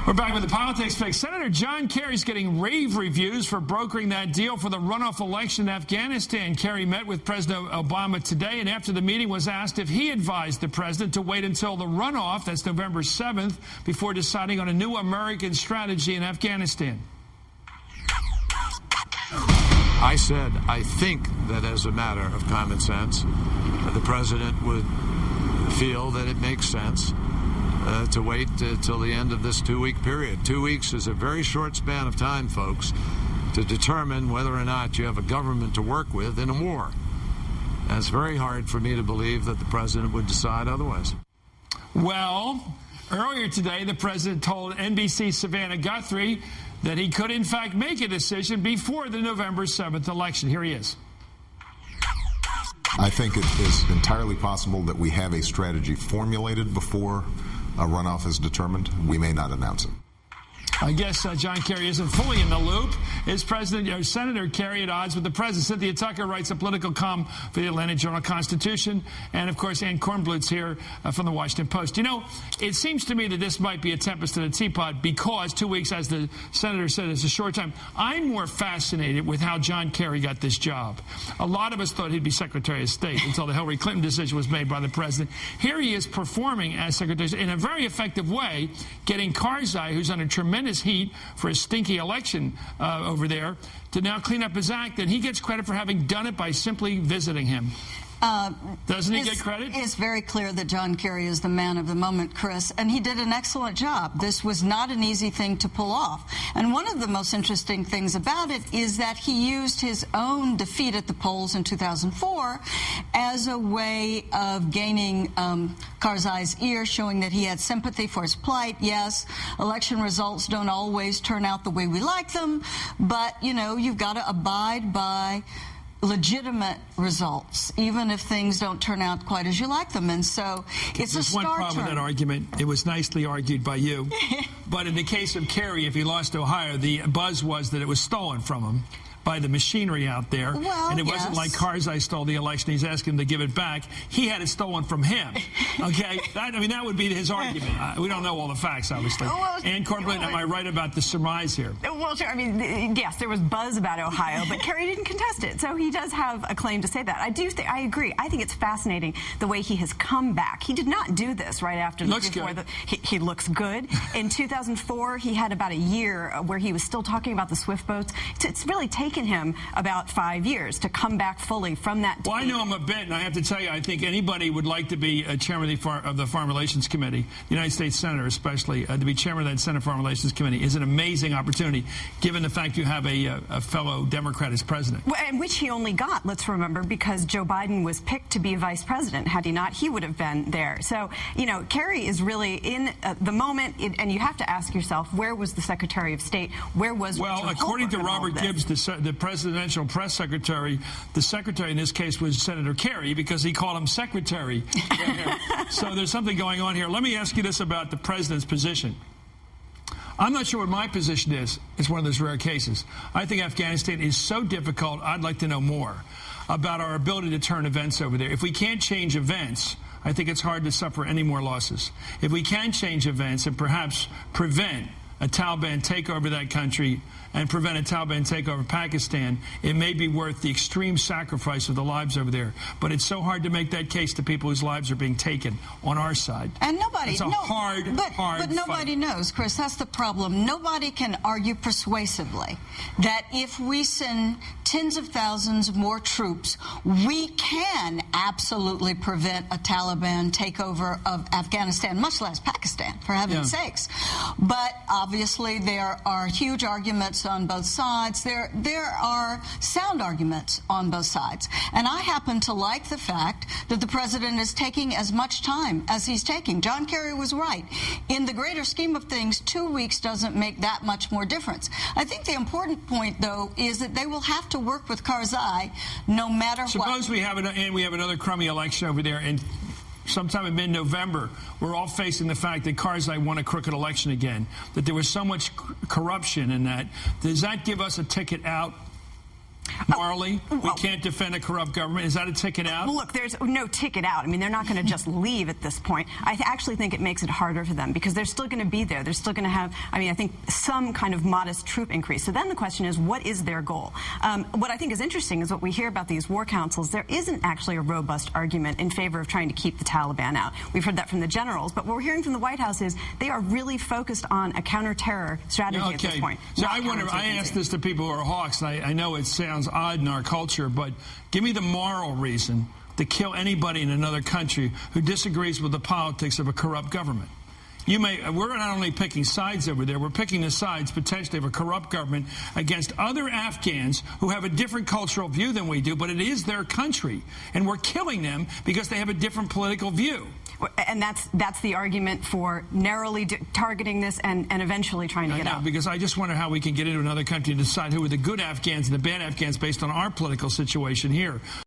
We're back with the Politics Fix. Senator John Kerry's getting rave reviews for brokering that deal for the runoff election in Afghanistan. Kerry met with President Obama today, and after the meeting was asked if he advised the president to wait until the runoff, that's November 7th, before deciding on a new American strategy in Afghanistan. I said, I think that as a matter of common sense, the president would feel that it makes sense to wait till the end of this 2-week period. 2 weeks is a very short span of time, folks, to determine whether or not you have a government to work with in a war. And it's very hard for me to believe that the president would decide otherwise. Well, earlier today, the president told NBC's Savannah Guthrie that he could, in fact, make a decision before the November 7th election. Here he is. I think it is entirely possible that we have a strategy formulated before a runoff is determined. We may not announce it. I guess John Kerry isn't fully in the loop. Is Senator Kerry at odds with the president? Cynthia Tucker writes a political column for the Atlanta Journal-Constitution. And, of course, Ann Kornblut's here from the Washington Post. You know, it seems to me that this might be a tempest in a teapot because 2 weeks, as the senator said, is a short time. I'm more fascinated with how John Kerry got this job. A lot of us thought he'd be Secretary of State until the Hillary Clinton decision was made by the president. Here he is performing as Secretary of State in a very effective way, getting Karzai, who's under tremendous heat for a stinky election over there, to now clean up his act, and he gets credit for having done it by simply visiting him. Doesn't he get credit? It's very clear that John Kerry is the man of the moment, Chris, and he did an excellent job. This was not an easy thing to pull off. And one of the most interesting things about it is that he used his own defeat at the polls in 2004 as a way of gaining Karzai's ear, showing that he had sympathy for his plight. Yes, election results don't always turn out the way we like them, but, you know, you've got to abide by legitimate results, even if things don't turn out quite as you like them. And so it's There's a star one problem with that argument. It was nicely argued by you. But in the case of Kerry, if he lost Ohio, the buzz was that it was stolen from him by the machinery out there. Well, and it wasn't like Karzai stole the election. He's asking him to give it back. He had it stolen from him. Okay? That would be his argument. We don't know all the facts, obviously. Well, Ann Kornblut, am I right about the surmise here? Well, sure. I mean, yes, there was buzz about Ohio, but Kerry didn't contest it. So he does have a claim to say that. I agree. I think it's fascinating the way he has come back. He did not do this right after he looks good. In 2004, he had about a year where he was still talking about the SWIFT boats. It's really taken him about 5 years to come back fully from that. Well, I know him a bit, and I have to tell you, I think anybody would like to be a chairman of the Foreign Relations Committee, the United States Senator especially, to be chairman of that Senate Foreign Relations Committee is an amazing opportunity, given the fact you have a fellow Democrat as president. Well, and which he only got, let's remember, because Joe Biden was picked to be vice president. Had he not, he would have been there. So, you know, Kerry is really in the moment, and you have to ask yourself, where was the Secretary of State? Where was Well, Richard according to Holbrooke Robert Gibbs, the presidential press secretary, the secretary in this case was Senator Kerry because he called him secretary. So there's something going on here. Let me ask you this about the president's position. I'm not sure what my position is. It's one of those rare cases. I think Afghanistan is so difficult, I'd like to know more about our ability to turn events over there. If we can't change events, I think it's hard to suffer any more losses. If we can change events and perhaps prevent a Taliban takeover of that country and prevent a Taliban takeover of Pakistan, it may be worth the extreme sacrifice of the lives over there. But it's so hard to make that case to people whose lives are being taken on our side. And nobody, it's a hard but nobody fight. knows, Chris. That's the problem. Nobody can argue persuasively that if we send tens of thousands more troops, we can absolutely prevent a Taliban takeover of Afghanistan, much less Pakistan, for heaven's sakes. But obviously, there are huge arguments on both sides. There are sound arguments on both sides. And I happen to like the fact that the president is taking as much time as he's taking. John Kerry was right. In the greater scheme of things, 2 weeks doesn't make that much more difference. I think the important point, though, is that they will have to work with Karzai no matter what. Suppose we have another crummy election over there, and sometime in mid-November, we're all facing the fact that Karzai won a crooked election again, that there was so much corruption in that. Does that give us a ticket out Morally, we can't defend a corrupt government. Is that a ticket out? Well, look, there's no ticket out. I mean, they're not going to just leave at this point. I actually think it makes it harder for them because they're still going to be there. They're still going to have, I think some kind of modest troop increase. So then the question is, what is their goal? What I think is interesting is what we hear about these war councils. There isn't actually a robust argument in favor of trying to keep the Taliban out. We've heard that from the generals, but what we're hearing from the White House is they are really focused on a counterterror strategy at this point. So I wonder, I asked this to people who are hawks, and I know it sounds odd in our culture, but give me the moral reason to kill anybody in another country who disagrees with the politics of a corrupt government. We're not only picking sides over there, we're picking the sides potentially of a corrupt government against other Afghans who have a different cultural view than we do, but it is their country, and we're killing them because they have a different political view. And that's the argument for narrowly targeting this and eventually trying to get out. Because I just wonder how we can get into another country and decide who are the good Afghans and the bad Afghans based on our political situation here.